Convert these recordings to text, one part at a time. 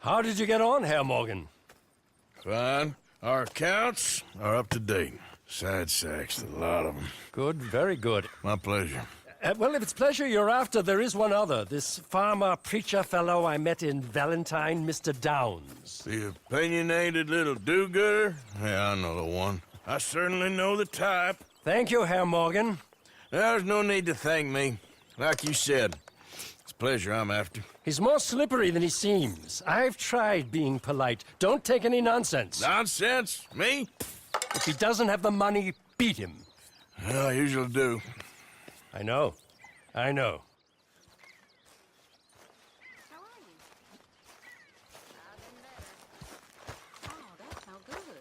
How did you get on, Herr Morgan? Fine. Our accounts are up to date. Sad sacks, a lot of them. Good, very good. My pleasure. Well, if it's pleasure you're after, there is one other. This farmer preacher fellow I met in Valentine, Mr. Downs. The opinionated little do-gooder? Yeah, I know the one. I certainly know the type. Thank you, Herr Morgan. There's no need to thank me. Like you said, it's pleasure I'm after. He's more slippery than he seems. I've tried being polite. Don't take any nonsense. Nonsense? Me? If he doesn't have the money, beat him. Well, I usually do. I know. I know. How are you? I've been better. Oh, that smelled good.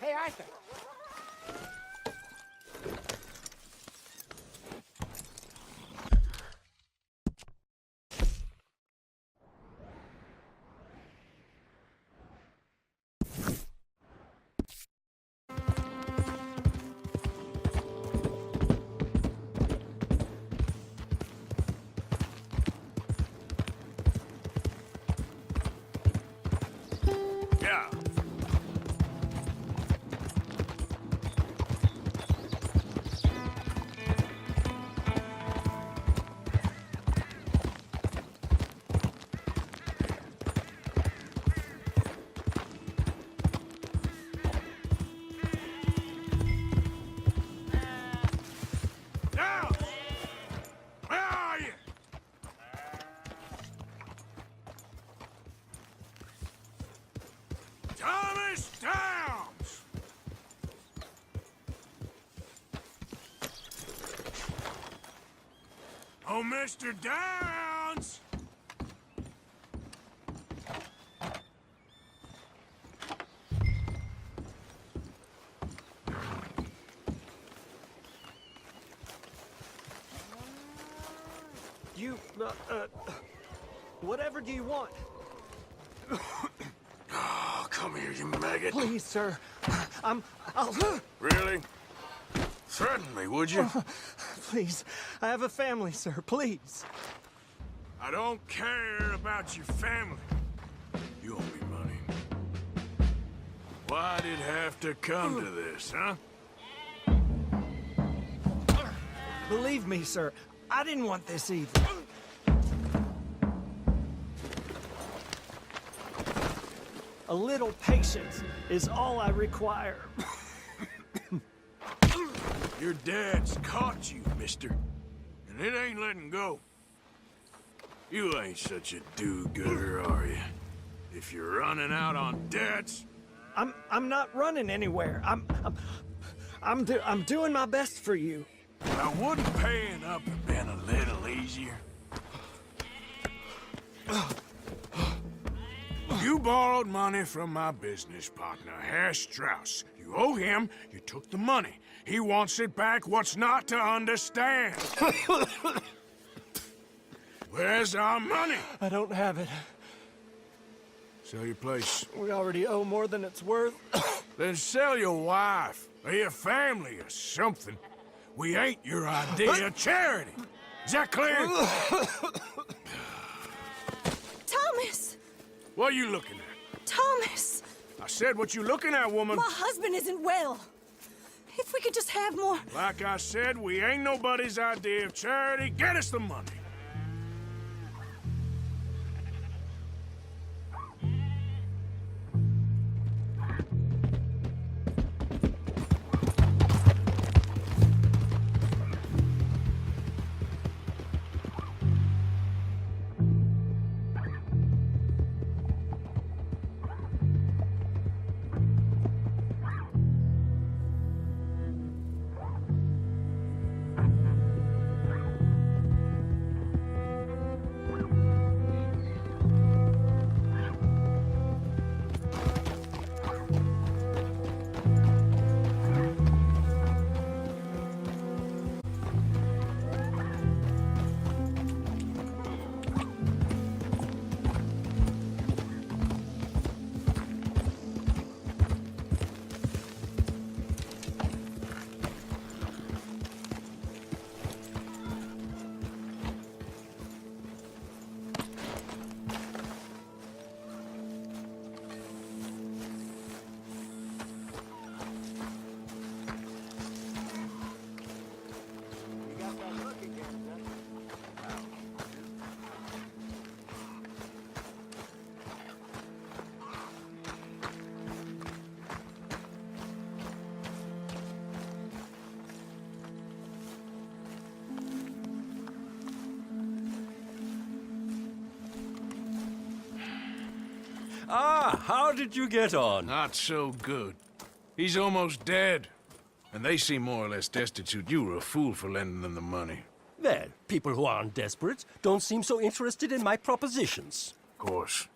Hey, Arthur. Yeah. Now! Where are you? Thomas Downs! Oh, Mr. Downs! You, whatever do you want? Oh, come here, you maggot. Please, sir. I'll... Really? Threaten me, would you? Please, I have a family, sir. Please. I don't care about your family. You owe me money. Why'd it have to come to this, huh? Believe me, sir. I didn't want this either. A little patience is all I require. Your dad's caught you, mister. And it ain't letting go. You ain't such a do-gooder, are you? If you're running out on debts... I'm not running anywhere. I'm doing my best for you. Now, wouldn't paying up have been a little easier? You borrowed money from my business partner, Herr Strauss. You You owe him, you took the money. He wants it back, what's not to understand? Where's our money? I don't have it. Sell your place. We already owe more than it's worth. Then sell your wife, or your family, or something. We ain't your idea of charity. Is that clear? Thomas! What are you looking at? Thomas! I said what you looking at, woman. My husband isn't well. If we could just have more... Like I said, we ain't nobody's idea of charity. Get us the money. Ah, how did you get on? Not so good. He's almost dead. And they seem more or less destitute. You were a fool for lending them the money. Well, people who aren't desperate don't seem so interested in my propositions. Of course.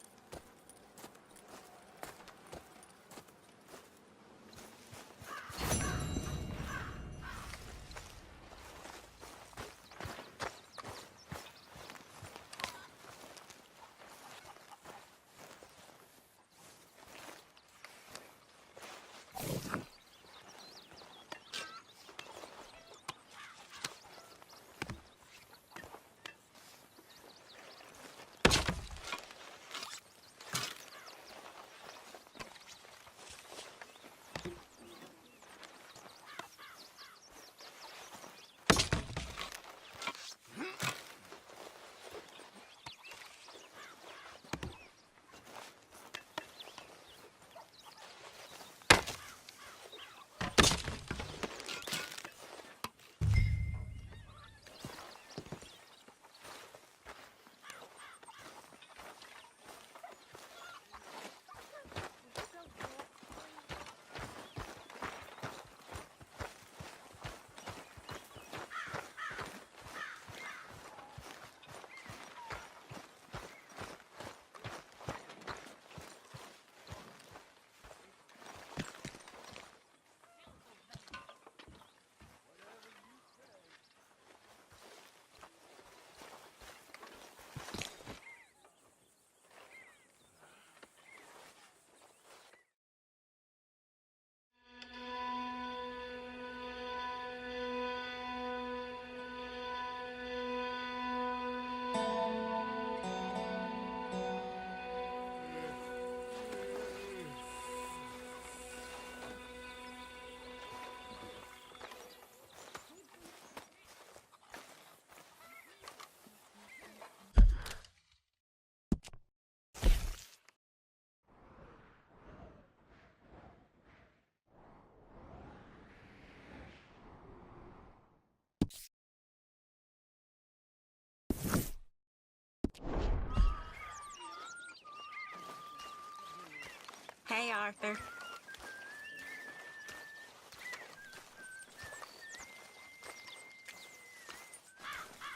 Hey, Arthur.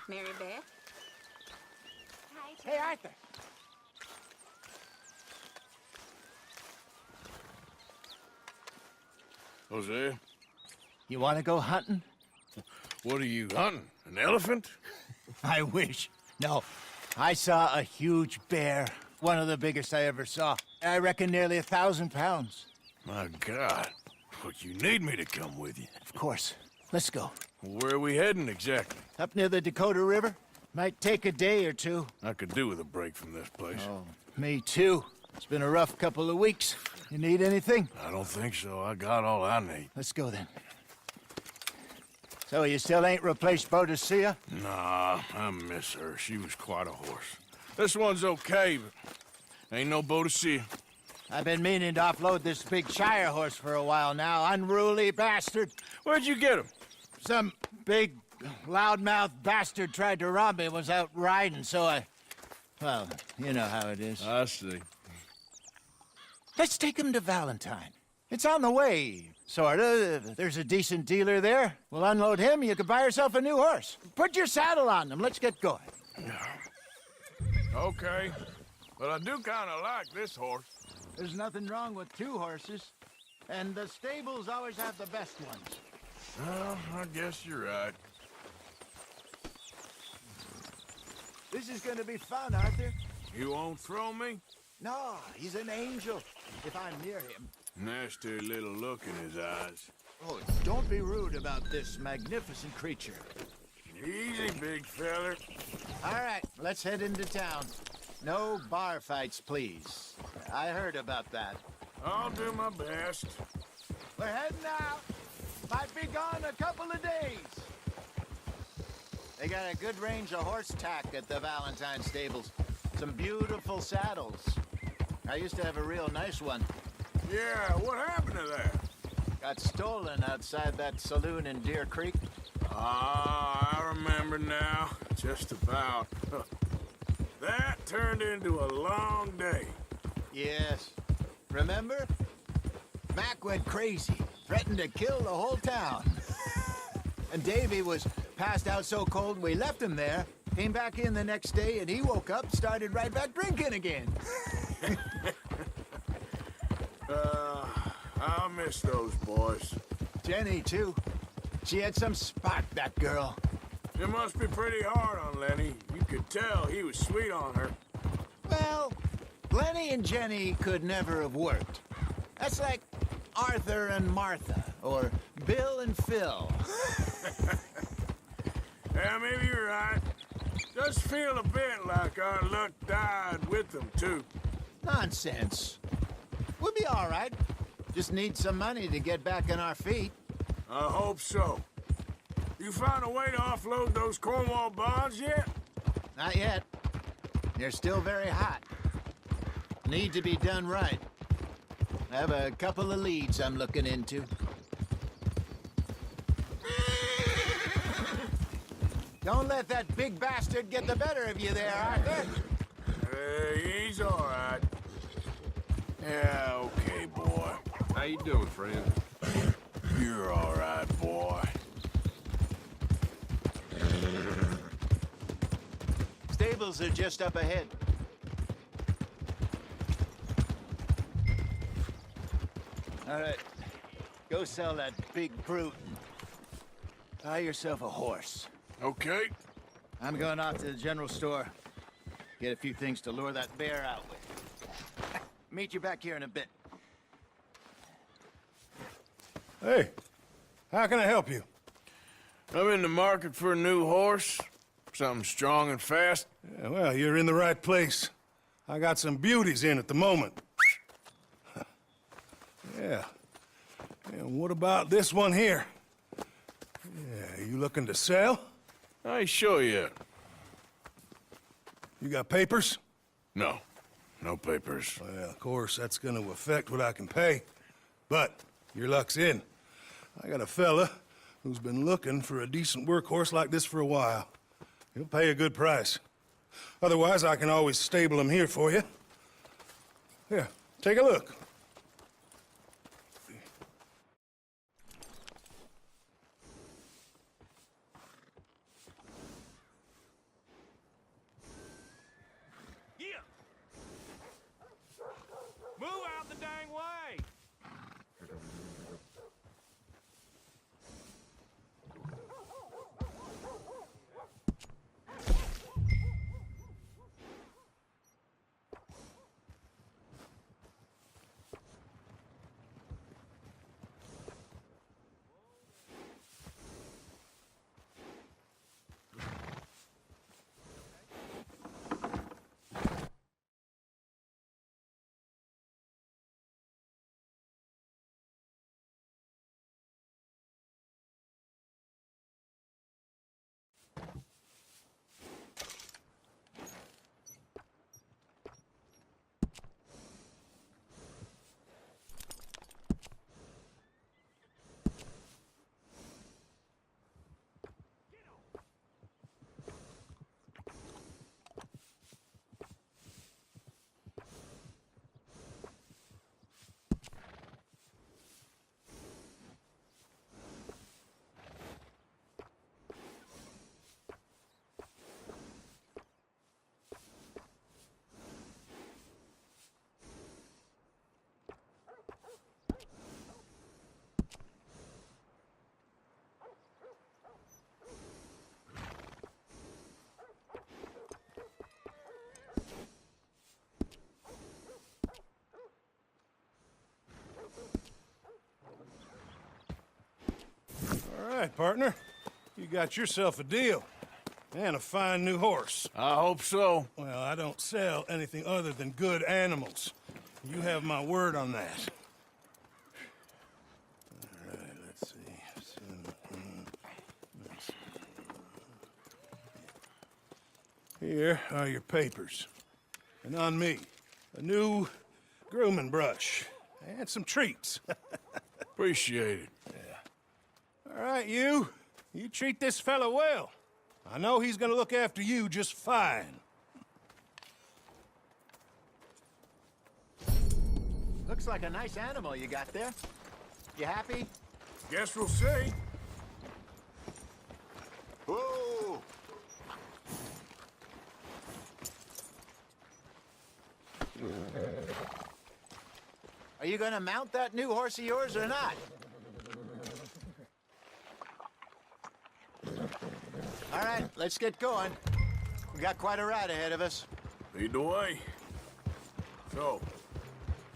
Mary Beth? Hey, Arthur. Hosea, You want to go hunting? what are you hunting? An elephant? I wish. No, I saw a huge bear. One of the biggest I ever saw. I reckon nearly 1,000 pounds. My God. But you need me to come with you. Of course. Let's go. Where are we heading exactly? Up near the Dakota River. Might take a day or two. I could do with a break from this place. Oh, me too. It's been a rough couple of weeks. You need anything? I don't think so. I got all I need. Let's go then. So you still ain't replaced Hosea? Nah, I miss her. She was quite a horse. This one's okay, but ain't no boat to see. I've been meaning to offload this big Shire horse for a while now. Unruly bastard. Where'd you get him? Some big, loudmouth bastard tried to rob me and was out riding, so I... Well, you know how it is. I see. Let's take him to Valentine. It's on the way, sorta. There's a decent dealer there. We'll unload him, you can buy yourself a new horse. Put your saddle on him, let's get going. Okay, but I do kind of like this horse. There's nothing wrong with two horses, and the stables always have the best ones. Well, I guess you're right. This is gonna be fun, Arthur. You won't throw me? No, he's an angel, if I'm near him. Nasty little look in his eyes. Oh, don't be rude about this magnificent creature. Easy, big feller. All right, let's head into town. No bar fights, please. I heard about that. I'll do my best. We're heading out. Might be gone a couple of days. They got a good range of horse tack at the Valentine stables. Some beautiful saddles. I used to have a real nice one. Yeah, what happened to that? Got stolen outside that saloon in Deer Creek. Ah, I remember now. Just about. That turned into a long day. Yes. Remember? Mac went crazy, threatened to kill the whole town. And Davy was passed out so cold we left him there, came back in the next day, and he woke up, started right back drinking again. I'll miss those boys. Jenny, too. She had some spark, that girl. It must be pretty hard on Lenny. You could tell he was sweet on her. Well, Lenny and Jenny could never have worked. That's like Arthur and Martha, or Bill and Phil. Yeah, maybe you're right. Does feel a bit like our luck died with them, too. Nonsense. We'll be all right. Just need some money to get back on our feet. I hope so. You found a way to offload those Cornwall bonds yet? Not yet. They're still very hot. Need to be done right. I have a couple of leads I'm looking into. Don't let that big bastard get the better of you there, Arthur. He's all right. Yeah, okay, boy. How you doing, friend? You're all right, boy. Stables are just up ahead. All right. Go sell that big brute. Buy yourself a horse. Okay. I'm going off to the general store. Get a few things to lure that bear out with. Meet you back here in a bit. Hey, how can I help you? I'm in the market for a new horse. Something strong and fast. Yeah, well, you're in the right place. I got some beauties in at the moment. Yeah. And what about this one here? Yeah, you looking to sell? I ain't sure yet. You got papers? No. No papers. Well, of course, that's gonna affect what I can pay. But your luck's in. I got a fella who's been looking for a decent workhorse like this for a while. He'll pay a good price. Otherwise, I can always stable him here for you. Here, take a look. Move out the dang way! right, partner. You got yourself a deal. And a fine new horse. I hope so. Well, I don't sell anything other than good animals. You have my word on that. All right, let's see. Here are your papers. And on me, a new grooming brush. And some treats. Appreciate it. All right, you. You treat this fella well. I know he's gonna look after you just fine. Looks like a nice animal you got there. You happy? Guess we'll see. Whoa! Are you gonna mount that new horse of yours or not? All right, let's get going. We got quite a ride ahead of us. Lead the way. So,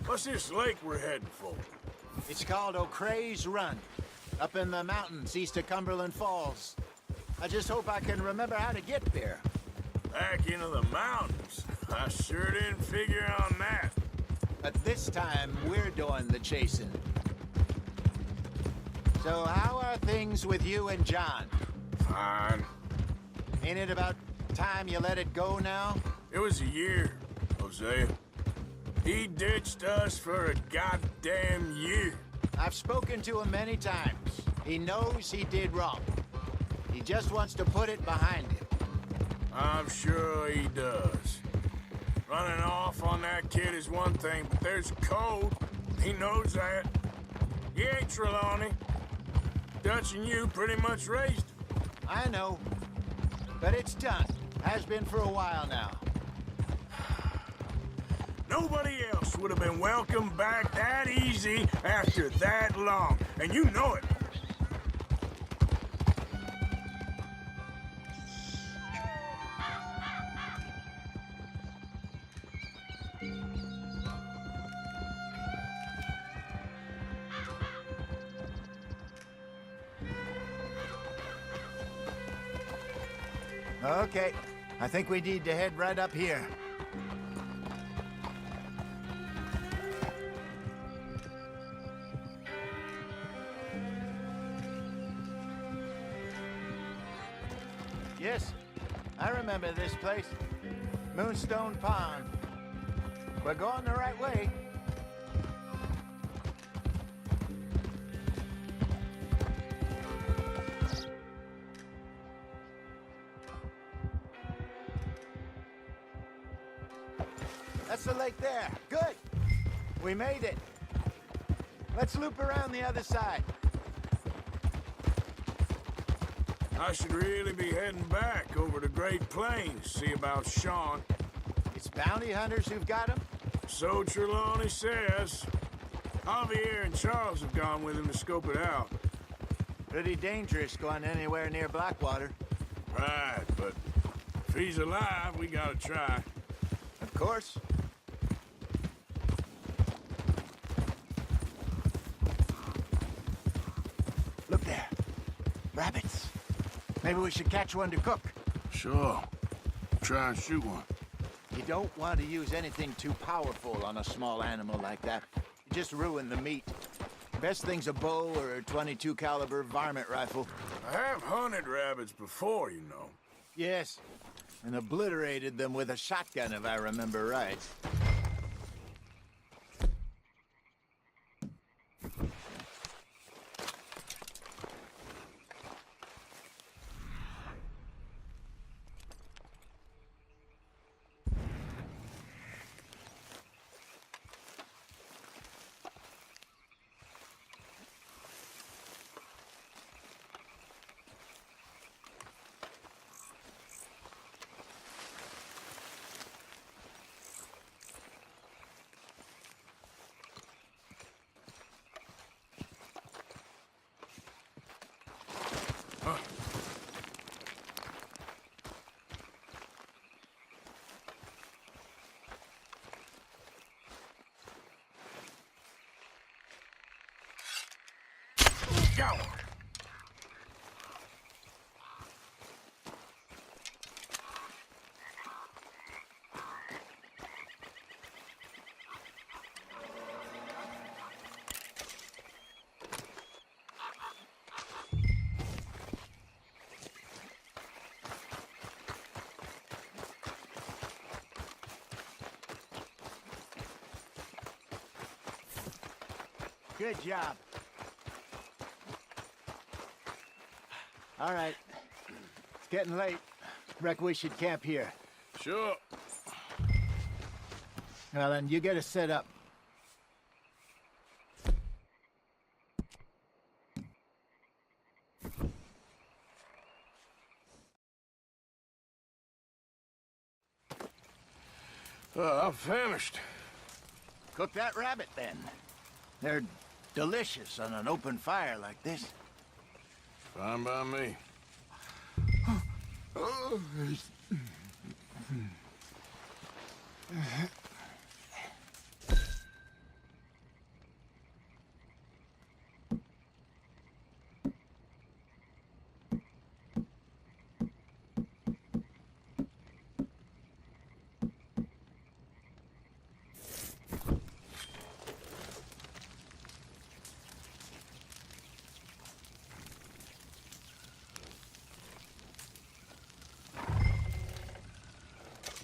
what's this lake we're heading for? It's called O'Creagh's Run, up in the mountains east of Cumberland Falls. I just hope I can remember how to get there. Back into the mountains. I sure didn't figure on that. But this time, we're doing the chasing. So how are things with you and John? Fine. Ain't it about time you let it go now? It was a year, Hosea. He ditched us for a goddamn year. I've spoken to him many times. He knows he did wrong. He just wants to put it behind him. I'm sure he does. Running off on that kid is one thing, but there's code. He knows that. You ain't Trelawney. Dutch and you pretty much raised him. I know. But it's done. Has been for a while now. Nobody else would have been welcomed back that easy after that long, and you know it. Okay. I think we need to head right up here. Yes, I remember this place. Moonstone Pond. We're going the right way. That's the lake there. Good. We made it. Let's loop around the other side. I should really be heading back over to Great Plains, see about Sean. It's bounty hunters who've got him? So Trelawney says. Javier and Charles have gone with him to scope it out. Pretty dangerous going anywhere near Blackwater. Right, but if he's alive, we gotta try. Of course. Look there. Rabbits. Maybe we should catch one to cook. Sure. Try and shoot one. You don't want to use anything too powerful on a small animal like that. You just ruin the meat. Best thing's a bow or a .22 caliber varmint rifle. I have hunted rabbits before, you know. Yes, and obliterated them with a shotgun if I remember right. Go! Good job. All right. It's getting late. Reckon we should camp here. Sure. Well, then, you get us set up. I'm famished. Cook that rabbit, then. They're delicious on an open fire like this. Fine by me.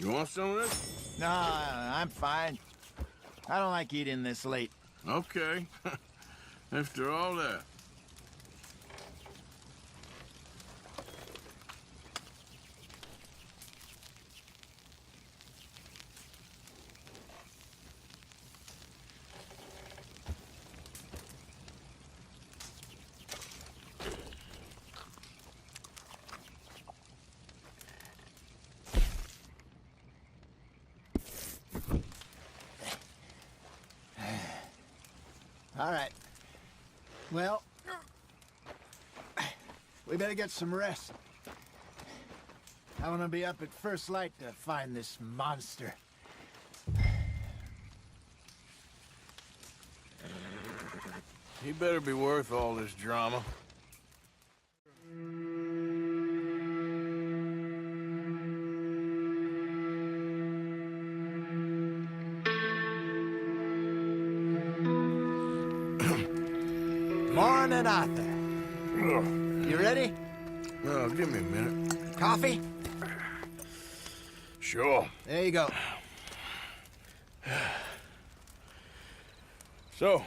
You want some of this? No, I'm fine. I don't like eating this late. Okay. After all that. All right. Well, we better get some rest. I want to be up at first light to find this monster. He better be worth all this drama. Morning, Arthur. You ready? No, give me a minute. Coffee? Sure. There you go. So,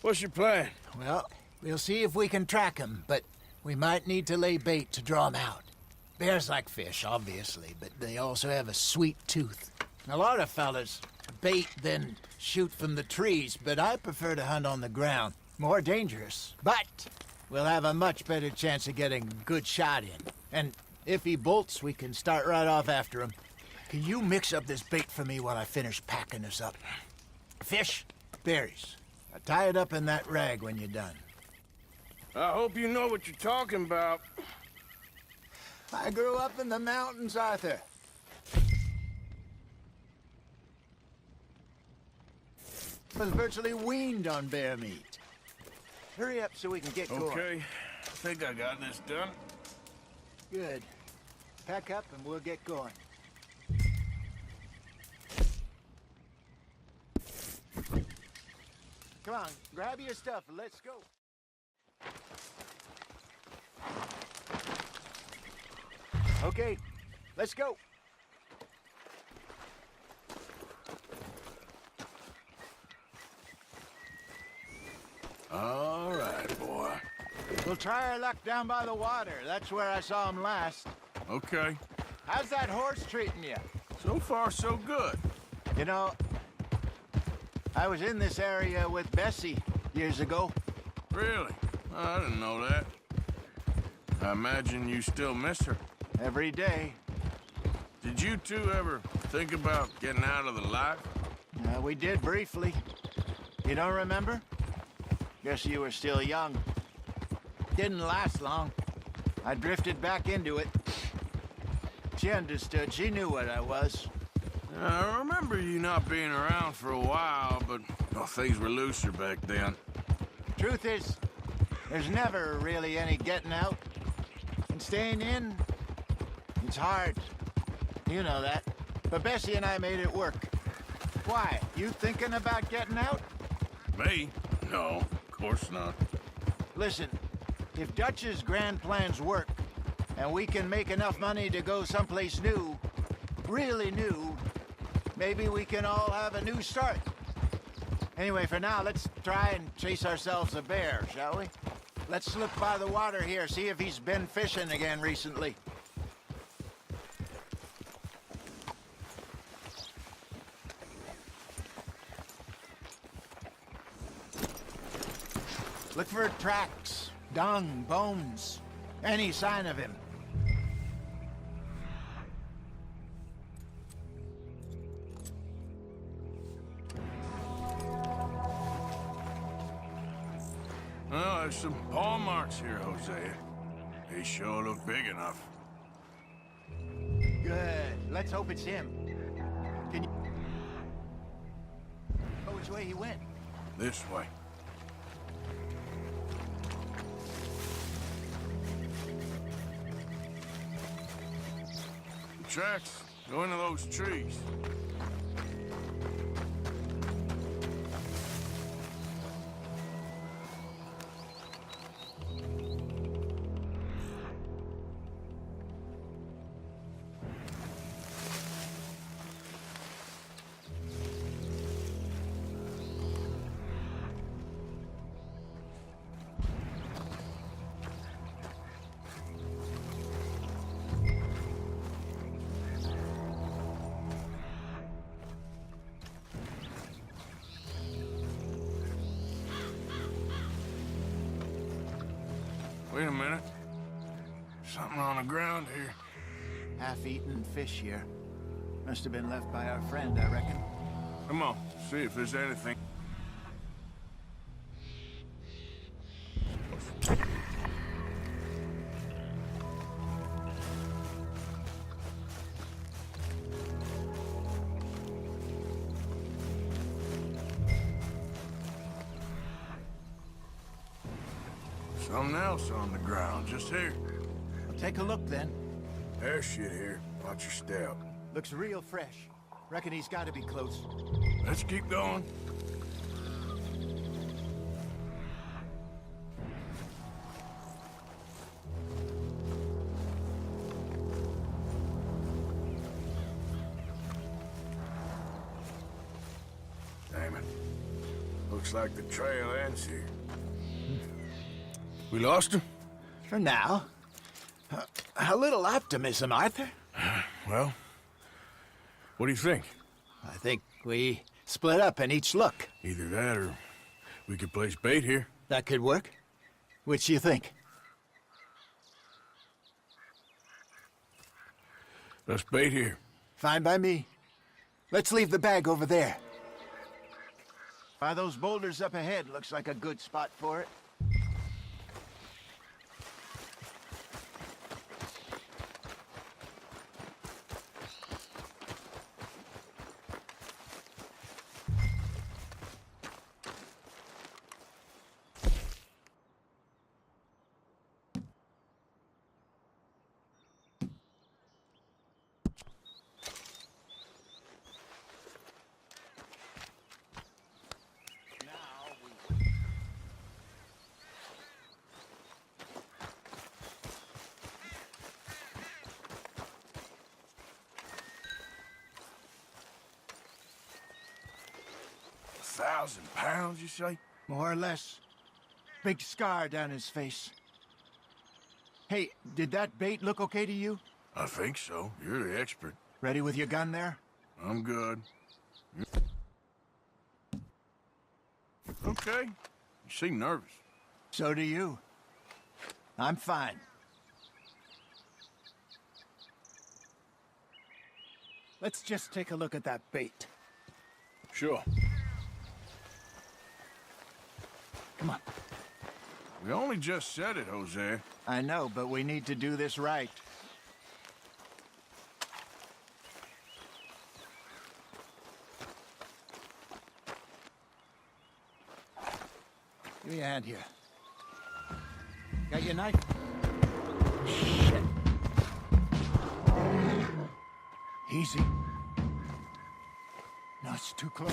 what's your plan? Well, we'll see if we can track him, but we might need to lay bait to draw him out. Bears like fish, obviously, but they also have a sweet tooth. A lot of fellas bait, then shoot from the trees, but I prefer to hunt on the ground. More dangerous, but we'll have a much better chance of getting a good shot in. And if he bolts, we can start right off after him. Can you mix up this bait for me while I finish packing this up? Fish, berries. Tie it up in that rag when you're done. I hope you know what you're talking about. I grew up in the mountains, Arthur. I was virtually weaned on bear meat. Hurry up so we can get going. Okay, I think I got this done. Good. Pack up and we'll get going. Come on, grab your stuff and let's go. Okay, let's go. All right, boy. We'll try our luck down by the water. That's where I saw him last. Okay. How's that horse treating you? So far, so good. You know, I was in this area with Bessie years ago. Really? I didn't know that. I imagine you still miss her. Every day. Did you two ever think about getting out of the life? We did briefly. You don't remember? Guess you were still young. Didn't last long. I drifted back into it. She understood. She knew what I was. I remember you not being around for a while, but things were looser back then. Truth is, there's never really any getting out. And staying in, it's hard. You know that. But Bessie and I made it work. Why? You thinking about getting out? Me? No, of course not. Listen, if Dutch's grand plans work, and we can make enough money to go someplace new, really new, maybe we can all have a new start. Anyway, for now, let's try and chase ourselves a bear, shall we? Let's slip by the water here, see if he's been fishing again recently. Look for tracks, dung, bones, any sign of him. Well, there's some paw marks here, Hosea. They sure look big enough. Good. Let's hope it's him. Can you... Oh, which way he went? This way. The tracks go into those trees. Wait a minute. Something on the ground here. Half-eaten fish here. Must have been left by our friend, I reckon. Come on, see if there's anything. Something else on the ground, just here. Well, take a look then. There's shit here. Watch your step. Looks real fresh. Reckon he's got to be close. Let's keep going. Damn it. Looks like the trail ends here. We lost him? For now. A little optimism, Arthur. Well, what do you think? I think we split up and each look. Either that or we could place bait here. That could work. Which you think? Let's bait here. Fine by me. Let's leave the bag over there. By those boulders up ahead, looks like a good spot for it. £1,000, you say? More or less. Big scar down his face. Hey, did that bait look okay to you? I think so. You're the expert. Ready with your gun there? I'm good. Okay. You seem nervous. So do you. I'm fine. Let's just take a look at that bait. Sure. Come on. We only just said it, Hosea. I know, but we need to do this right. Give me a hand here. Got your knife? Shit. Easy. No, it's too close.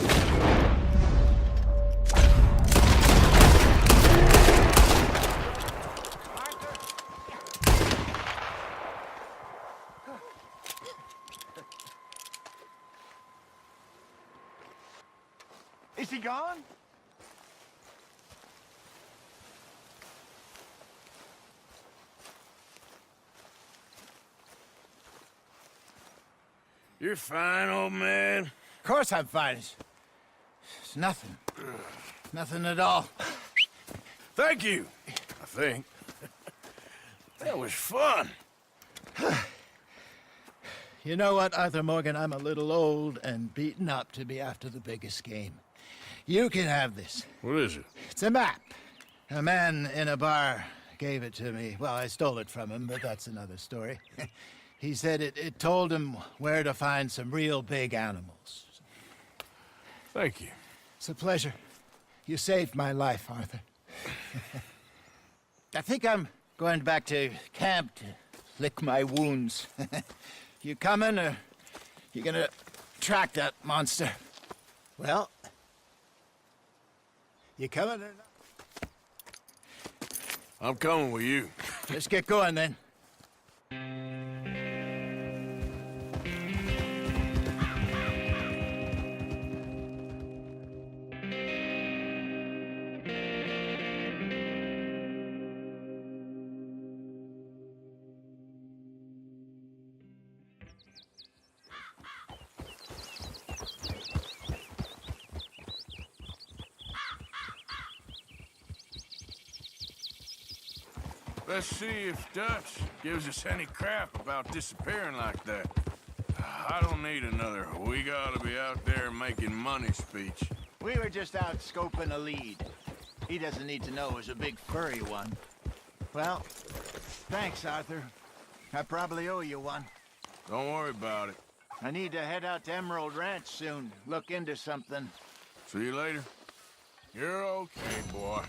Is he gone? gone? You're fine, old man. Of course I'm fine. It's nothing. Nothing at all. Thank you, I think. That was fun. You know what, Arthur Morgan? I'm a little old and beaten up to be after the biggest game. You can have this. What is it? It's a map. A man in a bar gave it to me. Well, I stole it from him, but that's another story. He said it told him where to find some real big animals. Thank you. It's a pleasure. You saved my life, Arthur. I think I'm going back to camp to lick my wounds. You coming, or you gonna track that monster? Well, you coming or not? I'm coming with you. Let's get going then. Let's see if Dutch gives us any crap about disappearing like that. I don't need another "we gotta be out there making money" speech. We were just out scoping a lead. He doesn't need to know it was a big furry one. Well, thanks, Arthur. I probably owe you one. Don't worry about it. I need to head out to Emerald Ranch soon, look into something. See you later. You're okay, boy.